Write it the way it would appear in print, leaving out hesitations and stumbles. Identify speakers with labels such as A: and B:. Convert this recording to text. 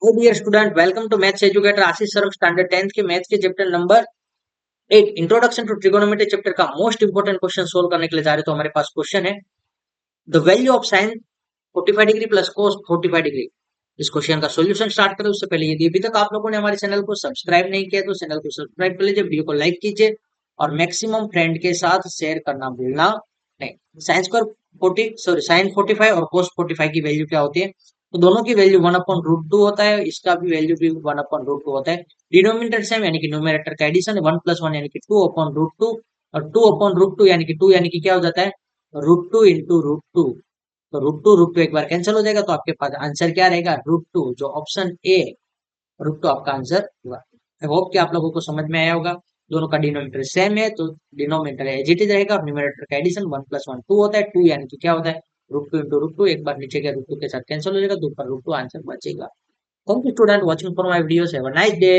A: Hey dear student, welcome to Maths Educator Ashish sir standard 10th के maths के chapter number 8 introduction to trigonometry chapter का most important question solve करने के लिए जा रहे हैं। तो हमारे पास क्वेश्चन है the value of sine 45 degree plus cos 45 degree. इस क्वेश्चन का सॉल्यूशन स्टार्ट करें उससे पहले यदि अभी तक आप लोगों ने हमारे चैनल को सब्सक्राइब नहीं किया तो चैनल को सब्सक्राइब कर लीजिए, वीडियो को लाइक कीजिए और मैक्सिमम फ्रेंड के साथ शेयर करना भूलना नहीं। साइन स्क्वायर 40 सॉरी साइन 45 और कोस 45 की वैल्यू क्या होती है? तो दोनों की वैल्यू 1/√2 होता है, इसका भी वैल्यू भी 1/√2 होता है। डिनोमिनेटर सेम यानी कि न्यूमरेटर का एडिशन है, 1 + 1 यानी कि 2/√2 और 2/√2 यानी कि 2 यानी कि क्या हो जाता है √2 इंटू √2। तो √2 एक बार कैंसिल हो जाएगा तो आपके पास आंसर क्या रहेगा √2, जो ऑप्शन ए √2 आपका आंसर होगा। आई होप कि आप लोगों को समझ में आया होगा। दोनों का डिनोमिनेटर सेम है तो डिनोमिनेटर एज इट इज रहेगा और न्यूमरेटर का एडिशन 1 + 1 2 होता है। 2 यानी कि क्या होता है √2 इंटू √2, एक बार नीचे के √2 के साथ कैंसिल हो जाएगा, 2 पर √2 आंसर बचेगा। Thank you student watching for my videos, have a nice day.